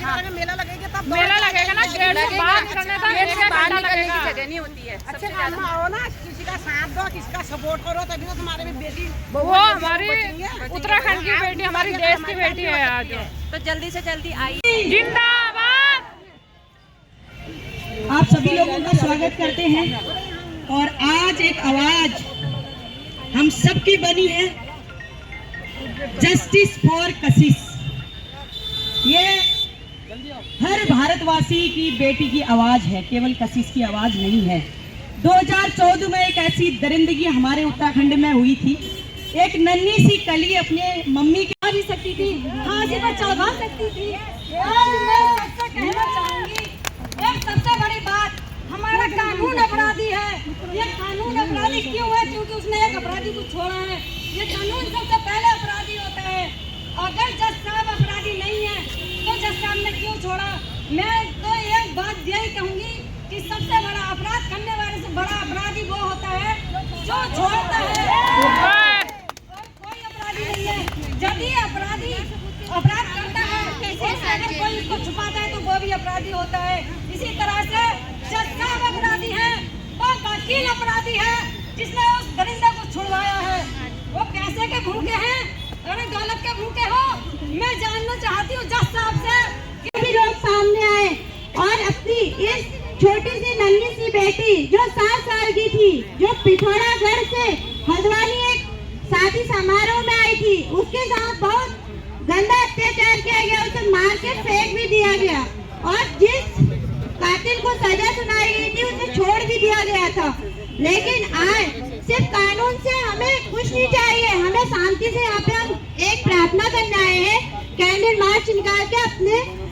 मेला लगेगा तब मेला लगेगा ना, गेट से बाहर निकलने तक गेट से बाहर निकलने की जगह नहीं होती है। अच्छे काम में आओ ना, किसी का साथ दो, किसी का सपोर्ट करो, तभी तो तुम्हारे भी बेटी वो हमारी उत्तराखंड की बेटी, हमारी देश की बेटी है आज। तो जल्दी से जल्दी आइए। जिंदाबाद। आप सभी लोगों का स्वागत करते हैं। और आज एक आवाज हम सबकी बनी है, जस्टिस फॉर कशिश। ये हर भारतवासी की बेटी की आवाज है, केवल कशिश की आवाज नहीं है। 2014 में एक ऐसी दरिंदगी हमारे उत्तराखंड में हुई थी। एक नन्ही सी कली अपने मम्मी के भी सकती थी, फांसी पर चढ़ा सकती थी। और मैं सबसे कहना चाहूंगी, एक सबसे बड़ी बात, हमारा कानून अपराधी है। ये कानून अपराधी क्यों है? क्योंकि उसने एक अपराधी को छोड़ा है। ये कानून सबसे पहले अपराधी होता है। अगर जज साहब अपराधी नहीं है तो जज साहब ने क्यों छोड़ा? मैं तो एक बात यही कहूंगी कि सबसे बड़ा अपराध करने वाले से बड़ा अपराधी वो होता है जो छोड़ता है, और कोई अपराधी नहीं है। यदि अपराधी अपराध करता है और अगर कोई उसको छुपाता है तो वो भी अपराधी होता है। इसी तरह से जज साहब अपराधी है, वो वकील अपराधी है जिसने उस दरिंदे को छुड़वाया है। वो पैसे के भूखे हैं, अरे दौलत के भूखे हो? मैं जानना चाहती हूँ जज साहब से कि भी लोग सामने आए और अपनी इस छोटी सी नन्ही सी बेटी जो 7 साल की थी, जो पिथौरागढ़ से हल्द्वानी एक शादी समारोह में आई थी, उसके साथ बहुत गंदा अत्याचार किया गया, उसे मार के फेंक भी दिया गया। और जिस कातिल को सजा सुनाई गई थी उसे छोड़ भी दिया गया था। लेकिन आज सिर्फ कानून से हमें कुछ नहीं चाहिए, हमें शांति से यहाँ पे हम एक प्रार्थना करने आए हैं, कैंडल मार्च निकाल के अपने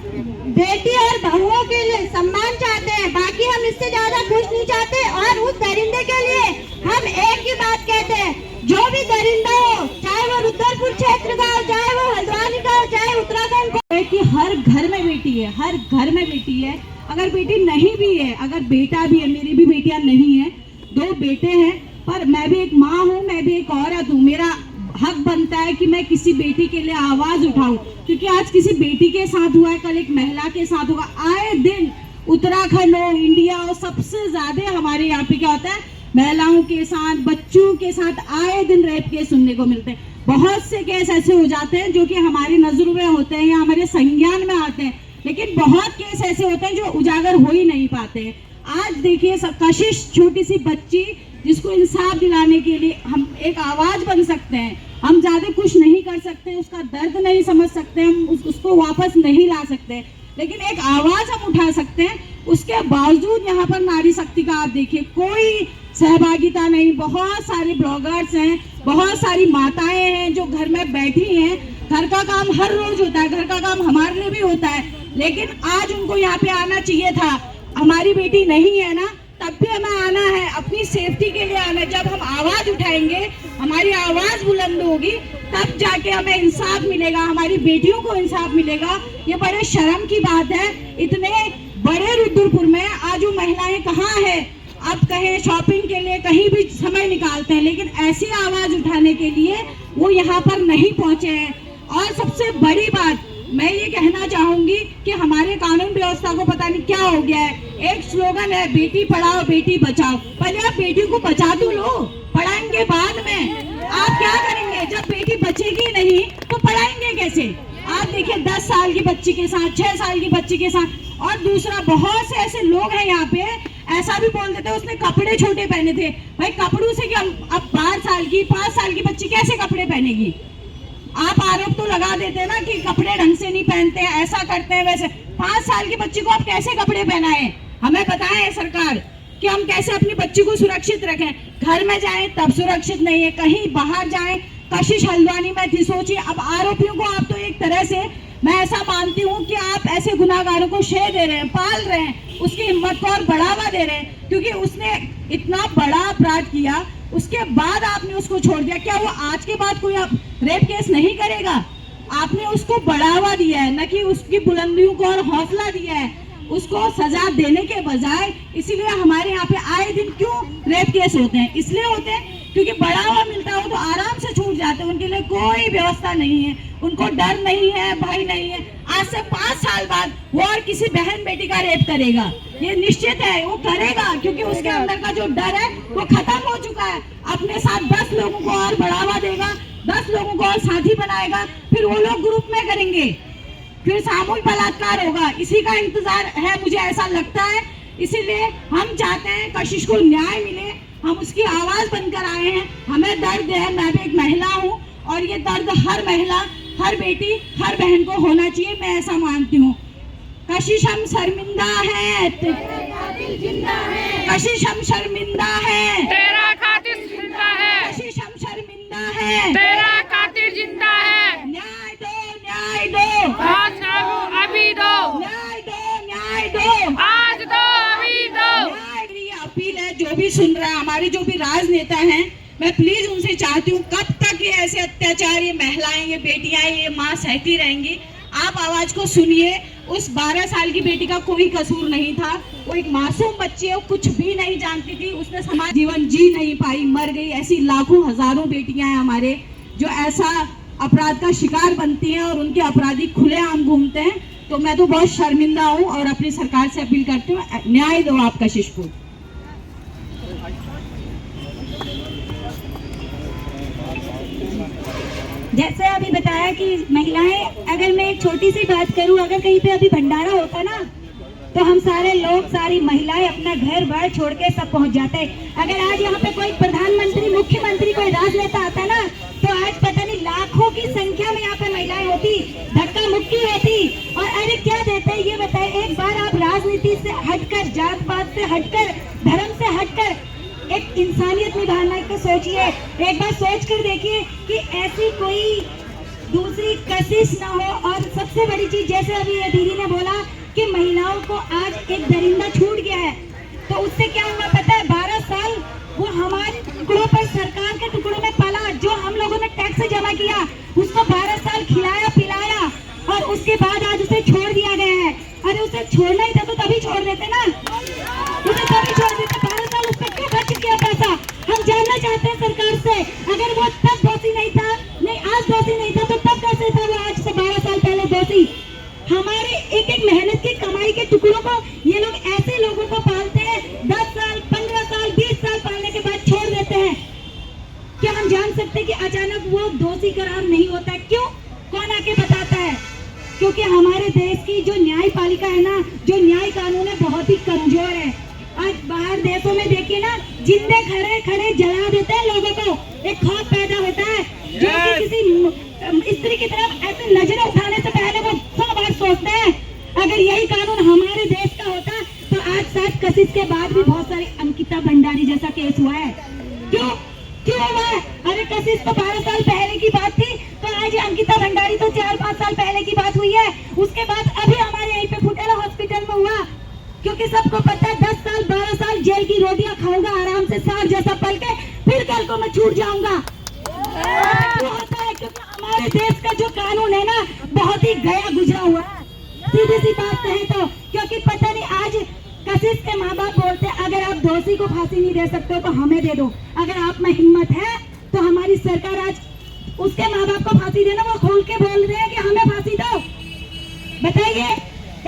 बेटी और बहुओं के लिए सम्मान चाहते हैं। बाकी हम इससे ज्यादा कुछ नहीं चाहते। और उस दरिंदे के लिए हम एक ही बात कहते हैं, जो भी दरिंदा हो, चाहे वो रुद्रपुर क्षेत्र का हो, चाहे वो हल्द्वानी का हो, चाहे उत्तराखंड का, कि हर घर में बेटी है, हर घर में बेटी है। अगर बेटी नहीं भी है, अगर बेटा भी है, मेरी भी बेटियां नहीं है, 2 बेटे हैं, पर मैं भी एक माँ हूँ, मैं भी एक औरत हूँ। मेरा हक बनता है कि मैं किसी बेटी के लिए आवाज उठाऊं, क्योंकि आज किसी बेटी के साथ हुआ है, कल एक महिला के साथ होगा। आए दिन उत्तराखंड हो, इंडिया हो, सबसे ज्यादा हमारे यहाँ पे क्या होता है, महिलाओं के साथ, बच्चों के साथ आए दिन रेप केस सुनने को मिलते हैं। बहुत से केस ऐसे हो जाते हैं जो कि हमारी नजरों में होते हैं या हमारे संज्ञान में आते हैं, लेकिन बहुत केस ऐसे होते हैं जो उजागर हो ही नहीं पाते हैं। आज देखिए, कशिश छोटी सी बच्ची, जिसको इंसाफ दिलाने के लिए हम एक आवाज बन सकते हैं। हम ज्यादा कुछ नहीं कर सकते, उसका दर्द नहीं समझ सकते, हम उसको वापस नहीं ला सकते, लेकिन एक आवाज हम उठा सकते हैं। उसके बावजूद यहाँ पर नारी शक्ति का आप देखिए कोई सहभागिता नहीं। बहुत सारे ब्लॉगर्स हैं, बहुत सारी माताएं हैं जो घर में बैठी हैं। घर का काम हर रोज होता है, घर का काम हमारे लिए भी होता है, लेकिन आज उनको यहाँ पे आना चाहिए था। हमारी बेटी नहीं है ना, तब भी हमें आना है, अपनी सेफ्टी के लिए आना है। जब हम आवाज उठाएंगे, हमारी आवाज बुलंद होगी, तब जाके हमें इंसाफ मिलेगा, हमारी बेटियों को इंसाफ मिलेगा। ये बड़े शर्म की बात है, इतने बड़े रुद्रपुर में आज वो महिलाएं कहाँ है? अब कहीं शॉपिंग के लिए कहीं भी समय निकालते हैं, लेकिन ऐसी आवाज उठाने के लिए वो यहाँ पर नहीं पहुंचे हैं। और सबसे बड़ी बात मैं ये कहना चाहूंगी कि हमारे कानून व्यवस्था को पता नहीं क्या हो गया है। एक स्लोगन है, बेटी पढ़ाओ बेटी बचाओ। पहले आप बेटी को बचा तो लो, पढ़ाएंगे बाद में। आप क्या करेंगे जब बेटी बचेगी नहीं तो पढ़ाएंगे कैसे? आप देखिए 10 साल की बच्ची के साथ, 6 साल की बच्ची के साथ। और दूसरा, बहुत से ऐसे लोग हैं यहाँ पे ऐसा भी बोल देते उसने कपड़े छोटे पहने थे। भाई कपड़ों से क्या, अब 12 साल की 5 साल की बच्ची कैसे कपड़े पहनेगी? आप आरोप तो लगा देते ना कि कपड़े ढंग से नहीं पहनते हैं, ऐसा करते हैं वैसे। 5 साल की बच्ची को आप कैसे कपड़े पहनाएं? हमें बताएं सरकार कि हम कैसे अपनी बच्ची को सुरक्षित रखें। घर में जाएं तब सुरक्षित नहीं है, कहीं बाहर जाएं। कशिश हल्द्वानी में थी, सोचिए। अब आरोपियों को आप तो एक तरह से, मैं ऐसा मानती हूँ कि आप ऐसे गुनाहगारों को शे दे रहे हैं, पाल रहे हैं, उसकी हिम्मत को और बढ़ावा दे रहे हैं, क्योंकि उसने इतना बड़ा अपराध किया, उसके बाद आपने उसको छोड़ दिया। क्या वो आज के बाद कोई रेप केस नहीं करेगा? आपने उसको बढ़ावा दिया है, न कि उसकी बुलंदियों को और हौसला दिया है, उसको सजा देने के बजाय। इसीलिए हमारे यहाँ पे आए दिन क्यों रेप केस होते हैं? इसलिए होते हैं क्योंकि बढ़ावा मिलता हो तो आराम से छूट जाते हैं, उनके लिए कोई व्यवस्था नहीं है, उनको डर नहीं है, भय नहीं है। आज से 5 साल बाद वो और किसी बहन बेटी का रेप करेगा, ये निश्चित है वो करेगा, क्योंकि उसके अंदर का जो डर है वो खत्म हो चुका है। अपने साथ 10 लोगों को और बढ़ावा देगा, 10 लोगों को और साथी बनाएगा, फिर वो लोग ग्रुप में करेंगे, फिर सामूहिक बलात्कार होगा। इसी का इंतजार है, मुझे ऐसा लगता है। इसीलिए हम चाहते हैं कशिश को न्याय मिले, हम उसकी आवाज बनकर आए हैं। हमें दर्द है, मैं भी एक महिला हूँ और ये दर्द हर महिला, हर बेटी, हर बहन को होना चाहिए, मैं ऐसा मानती हूँ। कशिश हम शर्मिंदा है, कशिश हम शर्मिंदा है, तेरा कातिल जिंदा है, कशिश हम शर्मिंदा है, तेरा कातिल जिंदा है। न्याय दो, न्याय दो, आज ना हो अभी दो, न्याय दो, न्याय दो, आज दो अभी दो। मेरी अपील है, जो भी सुन रहा है, हमारे जो भी राजनेता हैं, मैं प्लीज उनसे चाहती हूँ, कब तक ये ऐसे अत्याचार, ये महिलाएं, ये बेटियां, ये माँ सहती रहेंगी? आप आवाज को सुनिए। उस 12 साल की बेटी का कोई कसूर नहीं था, वो एक मासूम बच्ची है, वो कुछ भी नहीं जानती थी, उसने समाज जीवन जी नहीं पाई, मर गई। ऐसी लाखों हजारों बेटियां हैं हमारे जो ऐसा अपराध का शिकार बनती हैं और उनके अपराधी खुलेआम घूमते हैं। तो मैं तो बहुत शर्मिंदा हूँ और अपनी सरकार से अपील करती हूँ, न्याय दो आप कशिश को। जैसे अभी बताया कि महिलाएं, अगर मैं एक छोटी सी बात करूं, अगर कहीं पे अभी भंडारा होता ना तो हम सारे लोग, सारी महिलाएं अपना घर बार छोड़ के सब पहुंच जाते। अगर आज यहाँ पे कोई प्रधानमंत्री, मुख्यमंत्री, कोई राजनेता आता ना तो आज पता नहीं लाखों की संख्या में यहाँ पे महिलाएं होती, धक्का मुक्की होती। और अरे क्या देते हैं ये बताए। एक बार आप राजनीति से हटकर, जात पात से हटकर, धर्म से हटकर एक इंसानियत निभाना को सोचिए। एक बार सोच कर देखिए कि ऐसी कोई दूसरी कशिश ना हो। और सबसे बड़ी चीज, जैसे अभी दीदी ने बोला कि महिलाओं को आज एक दरिंदा छूट गया है, तो उससे क्या हुआ पता है? 12 साल वो हमारे टुकड़ों पर, सरकार के टुकड़ों में पला, जो हम लोगों ने टैक्स जमा किया, उसको 12 साल खिलाया पिलाया और उसके बाद आज उसे छोड़ दिया गया है। अरे उसे छोड़ना ही था तो तभी छोड़ देते ना, उसे तभी छोड़ देते। 12 साल उस पर क्यों खर्च किया पैसा? हम जानना चाहते हैं सरकार से। अगर वो तब दोषी नहीं था, नहीं आज दोषी नहीं था, तो तब कैसे था वो आज से 12 साल पहले दोषी? हमारे एक एक मेहनत की कमाई के टुकड़ों को ये लोग ऐसे लोगों को पालते हैं, 10 साल 15 साल 20 साल पालने के बाद छोड़ देते हैं। क्या हम जान सकते हैं कि अचानक वो दोषी करार नहीं होता? क्यों? कौन आके बताता है? क्योंकि हमारे देश की जो न्यायपालिका है ना, जो न्याय कानून है, बहुत ही कमजोर है। आज बाहर देशों में देखिए ना, जिंदे खड़े खड़े जला देते हैं लोगों को। एक खौफ पैदा होता है जो कि किसी स्त्री की तरफ ऐसे नजरें उठाने से पहले वो 100 बार सोचते हैं। अगर यही कानून हमारे देश का होता तो आज साथ कशिश के बाद भी बहुत सारी अंकिता भंडारी जैसा केस हुआ है। क्यों हुआ है? अरे कशिश तो 12 साल पहले की बात थी, तो आज अंकिता भंडारी तो 4-5 साल पहले की बात हुई है। उसके बाद अभी हमारे यहीं पे फुटेला हॉस्पिटल में हुआ, क्योंकि सबको पता है 10 साल 12 साल जेल की रोटियां खाऊंगा आराम से, सांप जैसा पल के, फिर कल को मैं छूट जाऊंगा। क्यों होता है? क्योंकि हमारे देश का जो कानून है ना, बहुत ही गया गुजरा हुआ है, सीधी सी बात कहें तो। क्योंकि पता नहीं, आज कशिश के माँ बाप बोलते हैं अगर आप दोषी को फांसी नहीं दे सकते हो तो हमें दे दो। अगर आप में हिम्मत है तो हमारी सरकार आज उसके माँ बाप को फांसी देना, वो खोल के बोल रहे हैं कि हमें फांसी दो। बताइए,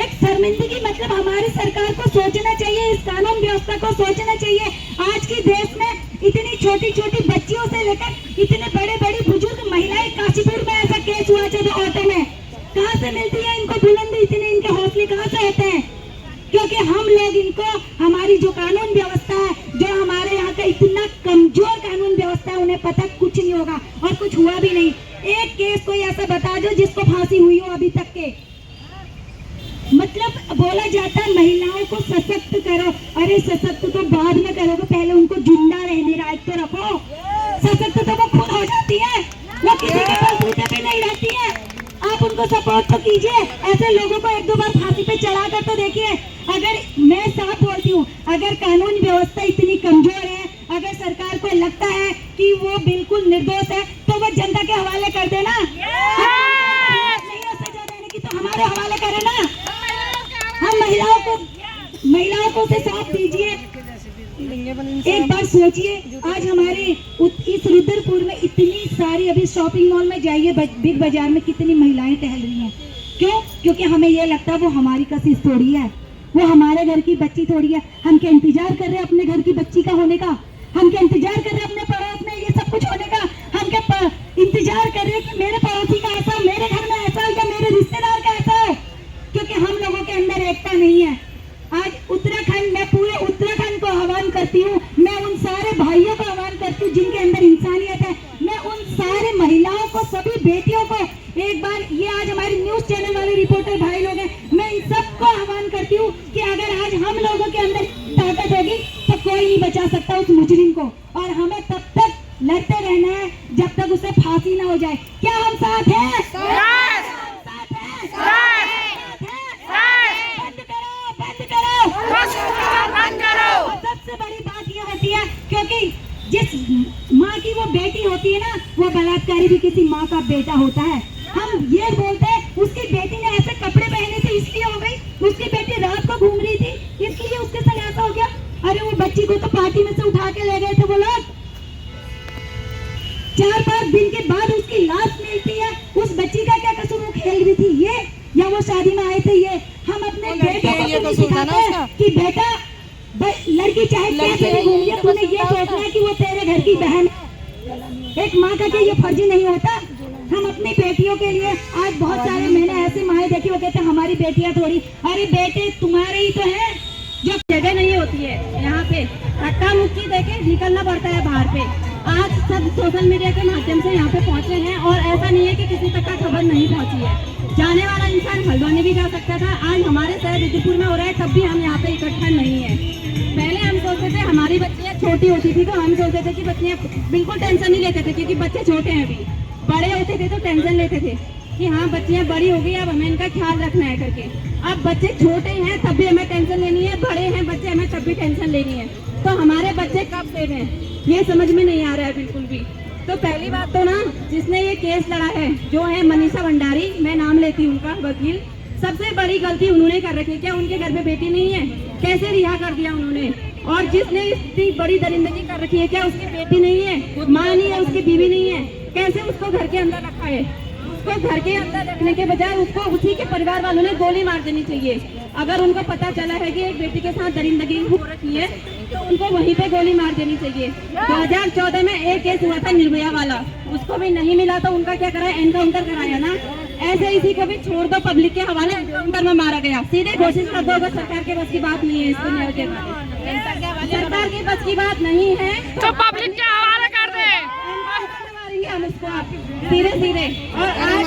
एक शर्मिंदगी। मतलब हमारी सरकार को सोचना चाहिए, इस कानून व्यवस्था को सोचना चाहिए। आज के देश में इतनी छोटी छोटी बच्चियों से लेकर इतने बड़े बड़े बुजुर्ग महिलाएं, काशीपुर में ऐसा केस हुआ था ऑटो में, कहाँ से मिलती है इनको बुलंदी? इतने इनके हौसले कहाँ से होते हैं? क्योंकि हम लोग इनको, हमारी जो कानून व्यवस्था है, जो हमारे यहाँ का इतना कमजोर कानून व्यवस्था है, उन्हें पता कुछ नहीं होगा और कुछ हुआ भी नहीं। एक केस कोई ऐसा बता दो जिसको फांसी हुई हो अभी तक के। मतलब बोला जाता है महिलाओं को सशक्त करो, अरे सशक्त तो बाद में करोगे, पहले उनको जिंदा रहने लायक तो रखो। सशक्त तो वो खुद हो जाती है, वो किसी के बलबूते पे नहीं रहती है। आप उनको सपोर्ट तो कीजिए। ऐसे लोगों को 1-2 बार फांसी पे चढ़ा कर तो देखिए। अगर मैं साफ बोलती हूँ, अगर कानून व्यवस्था इतनी कमजोर है, अगर सरकार को लगता है कि वो बिल्कुल निर्दोष है, तो वो जनता के हवाले कर देना। नहीं हो सजा देने की तो हमारे हवाले करे ना। हम महिलाओं को से साथ दीजिए। एक बार सोचिए, आज हमारे इस रुद्रपुर में इतनी सारी, अभी शॉपिंग मॉल में जाइए, बिग बाजार में कितनी महिलाएं टहल रही हैं। क्यों? क्योंकि हमें ये लगता है वो हमारी कशिश थोड़ी है, वो हमारे घर की बच्ची थोड़ी है। हम क्या इंतजार कर रहे हैं अपने घर की बच्ची का होने का? हम क्या इंतजार कर रहे हैं अपने पड़ोस में ये सब कुछ होने का? हम क्या इंतजार कर रहे हैं कि मेरे पड़ोसी का ऐसा, मेरे घर में ऐसा या मेरे रिश्तेदार का ऐसा हो? क्योंकि हम लोगों के अंदर एकता नहीं है। आज उत्तराखंड, मैं पूरे उत्तराखंड को आह्वान करती हूँ, मैं उन सारे भाइयों को आह्वान करती हूँ जिनके अंदर इंसानियत है, मैं उन सारे महिलाओं को, सभी बेटियों को एक बार, ये आज हमारे न्यूज चैनल वाले रिपोर्टर भाई लोग हैं, मैं इन सबको आह्वान करती हूँ कि अगर आज हम लोगों के अंदर ताकत होगी तो कोई नहीं बचा सकता उस मुजरिम को, और हमें तब तक लड़ते रहना है जब तक उसे फांसी ना हो जाए। क्या हम साथ हैं? बंद करो। सबसे बड़ी बात ये होती है, क्योंकि जिस माँ की वो बेटी होती है ना, वो बलात्कारी भी किसी माँ का बेटा होता है। हम ये बोलते हैं उसकी बेटी ने ऐसे कपड़े पहने थे इसलिए हो गई, उसकी बेटी रात को घूम रही थी इसलिए उसके संग ऐसा हो गया। अरे वो बच्ची को तो पार्टी में से उठा के ले गए थे वो लोग, 4-5 दिन के बाद उसकी लाश मिलती है। उस बच्ची का क्या कसूर? वो खेल रही थी ये, या वो शादी में आए थे ये? हम अपने बेटे को सिखाते हैं कि बेटा, लड़की चाहे कैसे भी घूम रही, तूने ये सोचना है कि वो तेरे घर की बहन है। एक माँ का क्या ये फर्ज नहीं होता? हम अपनी बेटियों के लिए आज बहुत सारे, मैंने ऐसे माएँ देखी, वो कहते हैं हमारी बेटियां थोड़ी, अरे बेटे तुम्हारे ही तो हैं। जो जगह नहीं होती है यहाँ पे, धक्का मुक्की देके निकलना पड़ता है बाहर पे। आज सब सोशल मीडिया के माध्यम से यहाँ पे पहुँचे हैं, और ऐसा नहीं है कि किसी तक का खबर नहीं पहुँची है। जाने वाला इंसान हल्द्वानी भी जा सकता था। आज हमारे शहर रुद्रपुर में हो रहा है, तब भी हम यहाँ पे इकट्ठा नहीं है। पहले हम सोचते थे हमारी बच्चियाँ छोटी होती थी तो हम सोचते थे कि बच्चियाँ बिल्कुल टेंशन नहीं लेते थे, क्योंकि बच्चे छोटे हैं। अभी बड़े होते थे तो टेंशन लेते थे कि हाँ बच्चियाँ बड़ी हो गई, अब हमें इनका ख्याल रखना है करके। अब बच्चे छोटे हैं तब भी हमें टेंशन लेनी है, बड़े हैं बच्चे हमें तब भी टेंशन लेनी है। तो हमारे बच्चे कब सेफ हैं ये समझ में नहीं आ रहा है बिल्कुल भी। तो पहली बात तो ना, जिसने ये केस लड़ा है जो है मनीषा भंडारी, मैं नाम लेती हूँ उनका, वकील, सबसे बड़ी गलती उन्होंने कर रखी है। क्या उनके घर में बेटी नहीं है? कैसे रिहा कर दिया उन्होंने? और जिसने इतनी बड़ी दरिंदगी कर रखी है, क्या उसकी बेटी नहीं है, माँ नहीं है, उसकी बीवी नहीं है? कैसे उसको घर के अंदर रखा है? उसको घर के अंदर रखने के बजाय उसको उसी के परिवार वालों ने गोली मार देनी चाहिए। अगर उनको पता चला है कि एक बेटी के साथ दरिंदगी हो रखी है तो उनको वहीं पे गोली मार देनी चाहिए। 2014 में एक केस हुआ था निर्भया वाला, उसको भी नहीं मिला तो उनका क्या कराया? एनकाउंटर कराया ना। ऐसे इसी को भी छोड़ दो, पब्लिक के हवाले एनकाउंटर में मारा गया। सीधे घोषित कर दो, अगर सरकार के बस की बात नहीं है इसको न्याय के बारे, सरकार की बस की बात नहीं है तो पब्लिक के हवाले कर दे, हम उसको धीरे धीरे। और आज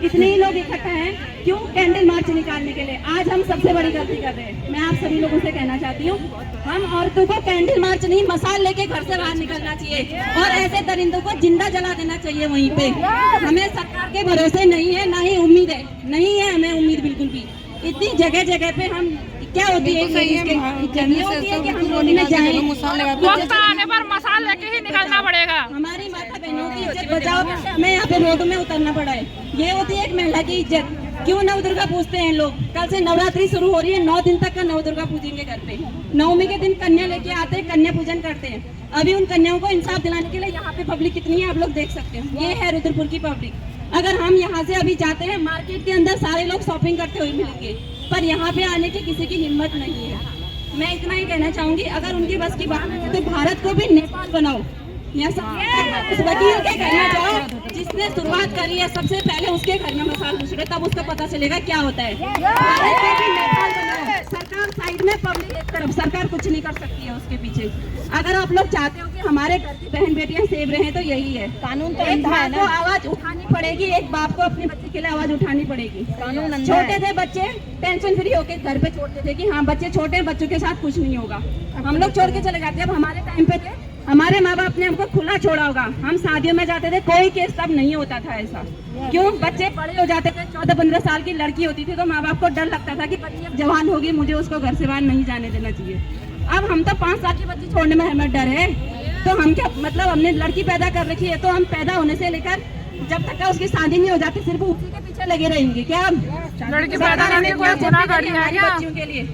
इतने ही लोग इकट्ठा हैं क्यों? कैंडल मार्च निकालने के लिए। आज हम सबसे बड़ी गलती कर रहे हैं। मैं आप सभी लोगों से कहना चाहती हूँ, हम औरतों को कैंडल मार्च नहीं, मसाल लेके घर से बाहर निकलना चाहिए और ऐसे दरिंदों को जिंदा जला देना चाहिए वहीं पे। हमें सरकार के भरोसे नहीं है, ना ही उम्मीद है, नहीं है हमें उम्मीद बिल्कुल भी। इतनी जगह जगह पे हम क्या होती है कि हम रोड में जाएं, वक्त आने पर मसाल लेके ही निकलना पड़ेगा। हमारी माता बहनों की इज्जत बचाओ, हमें यहाँ पे रोड में उतरना पड़ा है। ये होती है एक महिला की इज्जत। क्यों नव दुर्गा पूजते हैं लोग? कल से नवरात्रि शुरू हो रही है, 9 दिन तक का नव दुर्गा पूजेंगे घर पे। नवमी के दिन कन्या लेके आते हैं, कन्या पूजन करते हैं। अभी उन कन्याओं को इंसाफ दिलाने के लिए यहाँ पे पब्लिक कितनी है आप लोग देख सकते हैं। ये है रुद्रपुर की पब्लिक। अगर हम यहाँ से अभी जाते हैं, मार्केट के अंदर सारे लोग शॉपिंग करते हुए मिलेंगे, पर यहाँ पे आने की किसी की हिम्मत नहीं है। मैं इतना ही कहना चाहूंगी, अगर उनकी बस की बात है तो भारत को भी नेपाल बनाओ। उस वकील के घर में जाओ जिसने शुरुआत करी है, सबसे पहले उसके घर में मसाल घुसड़े, तब उसको पता चलेगा क्या होता है। भारत में भी नेपाल बनाओ। सरकार साइड में, पब्लिक एक तरफ, सरकार कुछ नहीं कर सकती है उसके पीछे। अगर आप लोग चाहते हो कि हमारे घर की बहन बेटियां सेव रहे तो यही है, कानून तो एक बाप को आवाज उठानी पड़ेगी, एक बाप को अपने बच्चे के लिए आवाज उठानी पड़ेगी। कानून छोटे थे बच्चे, टेंशन फ्री होकर घर पे छोड़ते थे कि हाँ बच्चे छोटे हैं, बच्चों के साथ कुछ नहीं होगा, हम लोग छोड़ के चले जाते। अब हमारे टाइम पे थे, हमारे माँ बाप ने हमको खुला छोड़ा होगा। हम शादियों में जाते थे, कोई केस तब नहीं होता था ऐसा। क्यों? बच्चे बड़े हो जाते थे, 14-15 साल की लड़की होती थी तो माँ बाप को डर लगता था कि बच्ची अब जवान होगी, मुझे उसको घर से बाहर नहीं जाने देना चाहिए। अब हम तो 5 साल की बच्ची छोड़ने में हमें डर है, तो हम क्या मतलब, हमने लड़की पैदा कर रखी है तो हम पैदा होने से लेकर जब तक उसकी शादी नहीं हो जाती सिर्फ उसी के पीछे लगे रहेंगे। क्या लड़की पैदा करने कोई गुनाह कर दिया है क्या? बच्चियों के लिए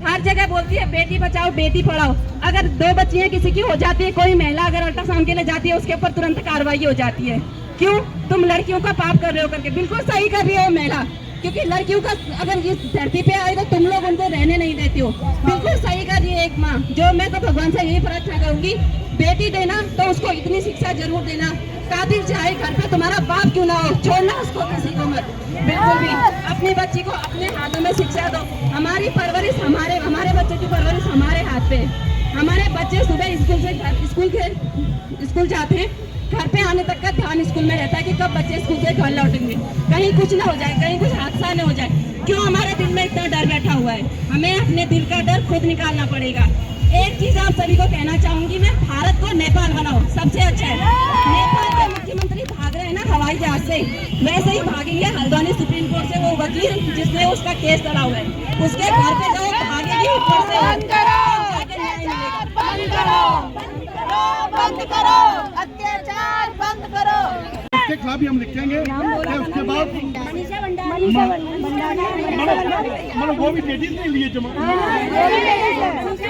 हर जगह बोलती है बेटी बचाओ बेटी पढ़ाओ। अगर 2 बच्चियां किसी की हो जाती है, कोई महिला अगर अल्ट्रासाउंड के लिए जाती है, उसके ऊपर तुरंत कार्रवाई हो जाती है। क्यों तुम लड़कियों का पाप कर रहे हो करके। बिल्कुल सही कर रही है महिला, क्योंकि लड़कियों का अगर इस धरती पे आए तो तुम लोग उनको रहने नहीं देती हो। बिल्कुल सही कर रही है एक माँ। जो मैं तो भगवान से यही प्रार्थना करूंगी, बेटी देना तो उसको इतनी शिक्षा जरूर देना, कातिल चाहे घर पे तुम्हारा बाप क्यों ना हो, छोड़ना उसको किसी को मत, बिल्कुल भी। अपनी बच्ची को अपने हाथों में शिक्षा दो। हमारी परवरिश हमारे बच्चे की परवरिश हमारे हाथ पे। हमारे बच्चे सुबह स्कूल जाते हैं, घर पे आने तक का ध्यान स्कूल में रहता है कि कब बच्चे स्कूल से घर लौटेंगे, कहीं कुछ ना हो जाए, कहीं कुछ हादसा न हो जाए। क्यों हमारे दिल में इतना डर बैठा हुआ है? हमें अपने दिल का डर खुद निकालना पड़ेगा। एक चीज आप सभी को कहना चाहूंगी मैं, भारत को नेपाल बनाओ, सबसे अच्छा है। नेपाल के मुख्यमंत्री भाग रहे हैं ना हवाई जहाज से, वैसे ही भागेंगे हल्द्वानी सुप्रीम कोर्ट से वो वकील जिसने उसका केस चला हुआ है, उसके घर पे जाओ, भागेगी ऊपर से। बंद करो अत्याचार, बंद करो। उसके खिलाफ भी हम लिखेंगे। उसके बाद मतलब वो भी लेडीज ने लिए जमा,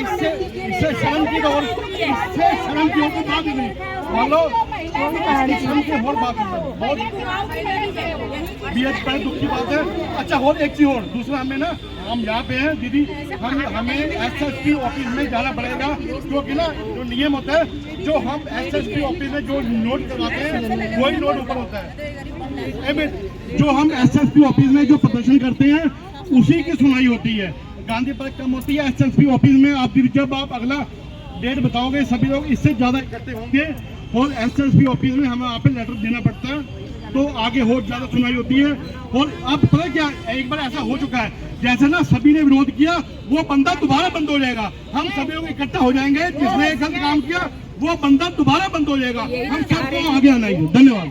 इससे शर्म की और शर्म की और बात ही नहीं। मान लो शर्म की और बात नहीं, बहुत बेहद दुख की बात है। अच्छा और एक चीज और, दूसरा हमें ना, हम यहाँ पे हैं दीदी, हमें एसएसपी ऑफिस में जाना पड़ेगा, क्योंकि ना जो नियम होता है, जो हम एसएसपी ऑफिस में जो नोट करवाते हैं वही नोट ऊपर होता है। जो हम एसएसपी ऑफिस में जो प्रदर्शन करते हैं उसी की सुनवाई होती है। गांधी पार्क कम होती है, एसएसपी ऑफिस में आप जब आप अगला डेट बताओगे सभी लोग इससे ज्यादा इकट्ठे होंगे, और एसएसपी ऑफिस में हमें वहाँ पे लेटर देना पड़ता है, तो आगे और ज्यादा सुनवाई होती है। और अब पता क्या, एक बार ऐसा हो चुका है, जैसे ना सभी ने विरोध किया वो बंदा दोबारा बंद हो जाएगा। हम सभी लोग इकट्ठा हो जाएंगे, जिसने एक गलत काम किया वो बंदा दोबारा बंद हो जाएगा। हम सबको आगे आना है। धन्यवाद।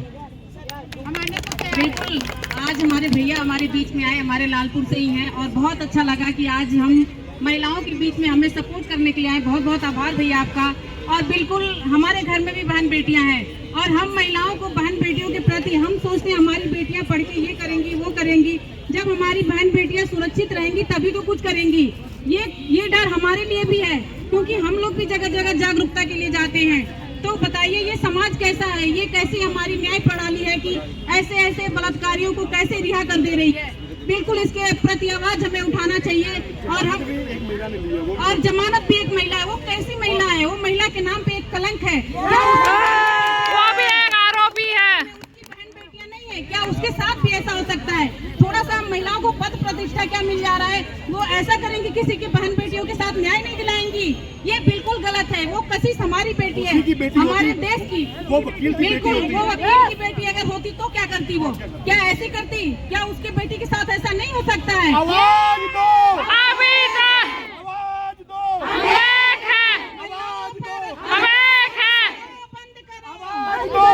बिल्कुल, आज हमारे भैया हमारे बीच में आए, हमारे लालपुर से ही हैं, और बहुत अच्छा लगा कि आज हम महिलाओं के बीच में हमें सपोर्ट करने के लिए आए। बहुत बहुत आभार भैया आपका। और बिल्कुल हमारे घर में भी बहन बेटियां हैं, और हम महिलाओं को बहन बेटियों के प्रति हम सोचते हैं हमारी बेटियां पढ़ के ये करेंगी वो करेंगी। जब हमारी बहन बेटियां सुरक्षित रहेंगी तभी तो कुछ करेंगी। ये डर हमारे लिए भी है, क्योंकि हम लोग भी जगह जगह जागरूकता के लिए जाते हैं। तो बताइए ये समाज कैसा है, ये कैसी हमारी न्याय प्रणाली है कि ऐसे ऐसे बलात्कारियों को कैसे रिहा कर दे रही है। बिल्कुल इसके प्रति आवाज हमें उठाना चाहिए। और जमानत भी एक महिला है, वो कैसी महिला है? वो महिला के नाम पे एक कलंक है, वो भी एक आरोपी है। उसकी बहन बेटियां नहीं है क्या? उसके साथ भी ऐसा हो सकता है? थोड़ा सा महिलाओं को पद प्रतिष्ठा क्या मिल जा रहा है, वो ऐसा करेंगी किसी की बहन बेटियों के साथ न्याय नहीं दिलाएंगी। ये बिल्कुल गलत है। वो कशिश हमारी बेटी है, हमारे देश की। वो वकील की बिल्कुल, वो वकील की बेटी अगर होती तो क्या करती? वो क्या ऐसी करती? क्या उसके बेटी के साथ ऐसा नहीं हो सकता है? आवाज दो, अभी तक आवाज दो, हम एक हैं, आवाज दो, हम एक हैं, बंद करो, आवाज दो,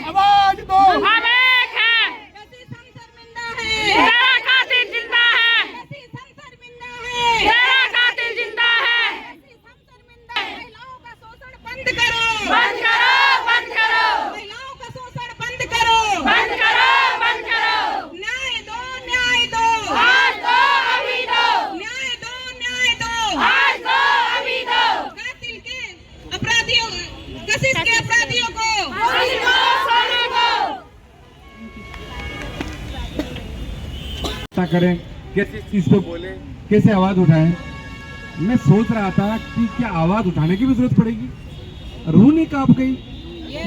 आवाज दो। हम एक हैं। कशिश हम शर्मिंदा है, तेरा कातिल जिंदा है, कशिश हम शर्मिंदा है, तेरा कातिल जिंदा है। कशिश हम शर्मिंदा है। महिलाओं का शोषण बंद करो, बंद करो, बंद करो, महिलाओं का शोषण बंद करो, बंद करो, बंद करो। न्याय दो, न्याय दो, आज दो, अभी दो, न्याय दो, न्याय दो। आज दो, अभी दो। कातिल के अपराधियों, कशिश के अपराधियों को सोने को, सोने को। करें, कैसे इस चीज पे बोले, कैसे आवाज उठाएं। मैं सोच रहा था कि क्या आवाज उठाने की भी जरूरत पड़ेगी। रूह नहीं कांप गई,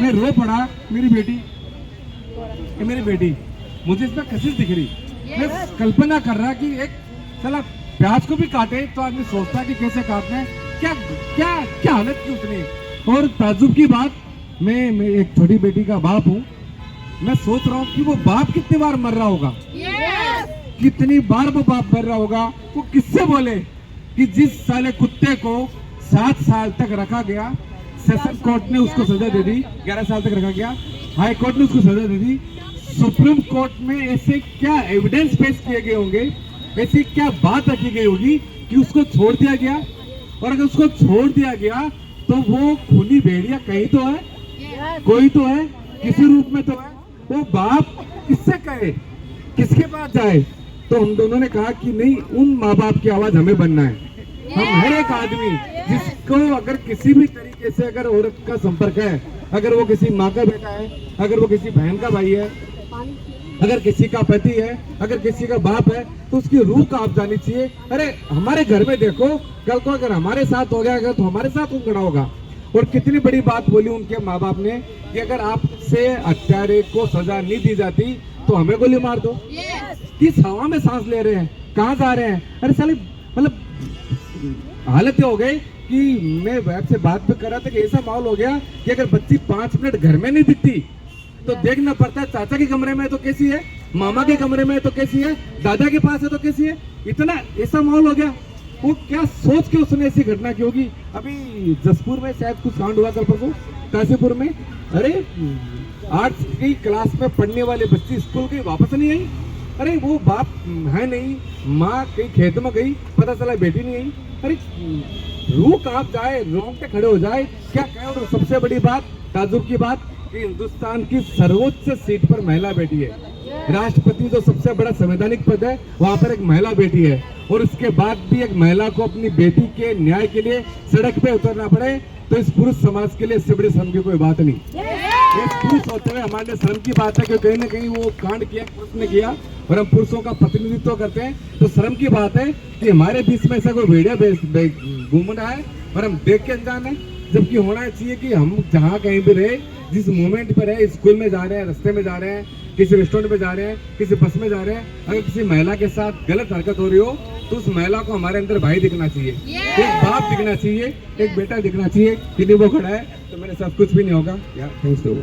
मैं रो पड़ा। मेरी बेटी मुझे इसमें कशिश दिख रही। मैं कल्पना कर रहा कि एक चला प्याज को भी काटे तो आदमी सोचता कि कैसे काटना है, क्या क्या क्या हालत की उसने। और ताज्जुब की बात, मैं एक छोटी बेटी का बाप हूँ। मैं सोच रहा हूँ कि वो बाप कितनी बार मर रहा होगा, कितनी बार वो बाप मर रहा होगा। वो किससे बोले कि जिस साले कुत्ते को 7 साल तक रखा गया, सेशन कोर्ट ने उसको सजा दे दी, 11 साल तक रखा गया, हाई कोर्ट ने उसको सजा दे दी, सुप्रीम कोर्ट में ऐसे क्या एविडेंस पेश किए गए होंगे, ऐसी क्या बात रखी गई होगी कि उसको छोड़ दिया गया। और अगर उसको छोड़ दिया गया तो वो खूनी भेड़िया कहीं तो है, कोई तो है, किसी रूप में तो है। वो बाप किससे कहे, किसके पास जाए? तो हम दोनों ने कहा कि नहीं, उन माँ बाप की आवाज हमें बनना है। हम हर एक आदमी जिसको अगर किसी भी तरीके से अगर औरत का संपर्क है, अगर वो किसी माँ का बेटा है, अगर वो किसी बहन का भाई है, अगर किसी का पति है, अगर किसी का बाप है, तो उसकी रूह का आप जानी चाहिए। अरे हमारे घर में देखो, कल को अगर हमारे साथ हो गया अगर तो हमारे साथ कौन खड़ा होगा। और कितनी बड़ी बात बोली उनके माँ बाप ने कि अगर आपसे हत्यारे को सजा नहीं दी जाती तो हमें गोली मार दो। किस हवा में सांस ले रहे हैं, कहाँ जा रहे हैं। अरे साले मतलब हालत ये हो गई कि मैं आपसे बात भी कर रहा था कि ऐसा माहौल हो गया कि अगर बच्ची 5 मिनट घर में नहीं दिखती तो देखना पड़ता है चाचा के कमरे में तो कैसी है, मामा के कमरे में तो कैसी है, दादा के पास है तो कैसी है। इतना ऐसा माहौल हो गया। वो क्या सोच के उसने ऐसी घटना की होगी। अभी जसपुर में शायद कुछ कांड हुआ कल परसों, काशीपुर में। अरे 8 की क्लास में पढ़ने वाली बच्ची स्कूल गई, वापस नहीं आई। अरे वो बाप है नहीं, माँ कहीं खेत में गई, पता चला बेटी नहीं आई। अरे रूह कांप जाए, रोंगटे खड़े हो जाए। क्या कहें। और सबसे बड़ी बात, ताजुब की बात कि हिंदुस्तान की सर्वोच्च सीट पर महिला बैठी है। राष्ट्रपति जो सबसे बड़ा संवैधानिक पद है, वहाँ पर एक महिला बैठी है। और उसके बाद भी एक महिला को अपनी बेटी के न्याय के लिए सड़क पे उतरना पड़े, तो इस पुरुष समाज के लिए इससे बड़ी शर्म की कोई बात नहीं। एक पुरुष होते हुए हमारे लिए शर्म की बात है कि कहीं ना कहीं वो कांड किया, पुरुष ने किया, और हम पुरुषों का प्रतिनिधित्व करते हैं। तो शर्म की बात है कि हमारे बीच में ऐसा कोई वीडियो घूम रहा है और हम देख के अनजान है। जबकि होना चाहिए कि हम जहाँ कहीं भी रहे, जिस मोमेंट पर है, स्कूल में जा रहे हैं, रास्ते में जा रहे हैं, किसी रेस्टोरेंट में जा रहे हैं, किसी बस में जा रहे हैं, अगर किसी महिला के साथ गलत हरकत हो रही हो तो उस महिला को हमारे अंदर भाई दिखना चाहिए, एक बाप दिखना चाहिए, एक बेटा दिखना चाहिए। यदि वो खड़ा है तो मेरे साथ कुछ भी नहीं होगा यार। Thanks too.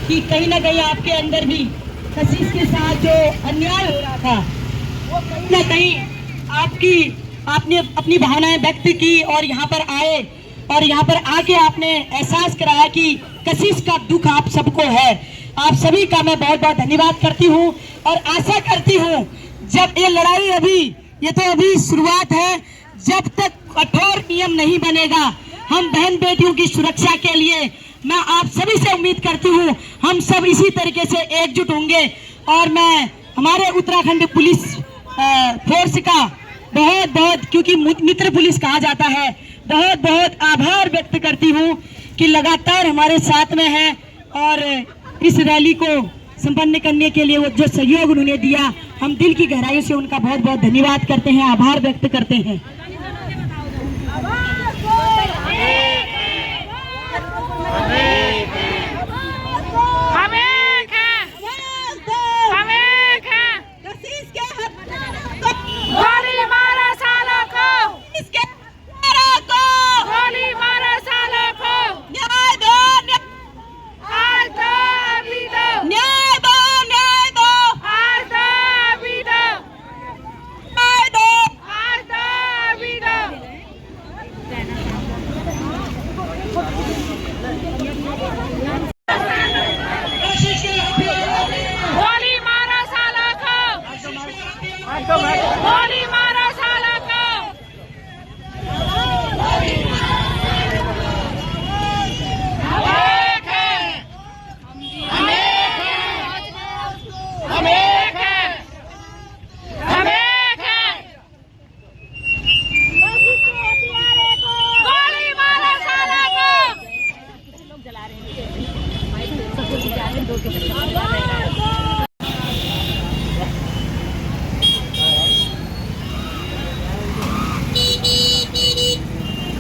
कि कहीं ना कहीं आपके अंदर भी कशिश के साथ जो अन्याय हो रहा था वो कहीं ना कहीं आपने अपनी भावनाएं व्यक्त की और यहाँ पर आए और यहाँ पर आके आपने एहसास कराया कि कशिश का दुख आप सबको है। आप सभी का मैं बहुत बहुत धन्यवाद करती हूँ और आशा करती हूँ जब ये लड़ाई ये तो अभी शुरुआत है, जब तक कठोर नियम नहीं बनेगा हम बहन बेटियों की सुरक्षा के लिए मैं आप सभी से उम्मीद करती हूँ हम सब इसी तरीके से एकजुट होंगे। और मैं हमारे उत्तराखंड पुलिस फोर्स का बहुत बहुत, क्योंकि मित्र पुलिस कहा जाता है, बहुत बहुत आभार व्यक्त करती हूँ कि लगातार हमारे साथ में है और इस रैली को संपन्न करने के लिए वो जो सहयोग उन्होंने दिया हम दिल की गहराई से उनका बहुत बहुत धन्यवाद करते हैं, आभार व्यक्त करते हैं।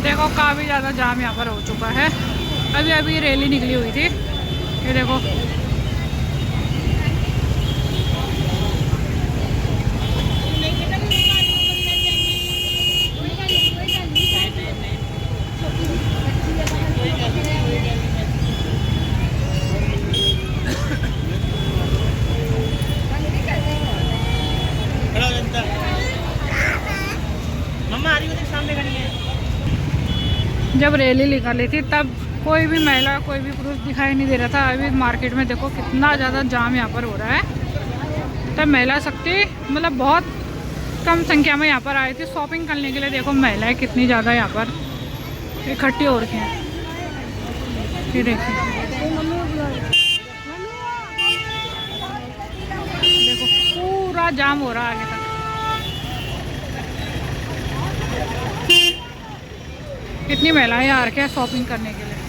देखो काफ़ी ज़्यादा जाम यहाँ पर हो चुका है। अभी अभी रैली निकली हुई थी, ये देखो जब रैली निकाली थी तब कोई भी महिला कोई भी पुरुष दिखाई नहीं दे रहा था। अभी मार्केट में देखो कितना ज़्यादा जाम यहाँ पर हो रहा है। तब महिला शक्ति मतलब बहुत कम संख्या में यहाँ पर आई थी शॉपिंग करने के लिए। देखो महिलाएं कितनी ज़्यादा यहाँ पर इकट्ठी हो रखी हैं। ये देखिए देखो पूरा जाम हो रहा है आगे तक। कितनी महिलाएं आ रखी हैं शॉपिंग करने के लिए।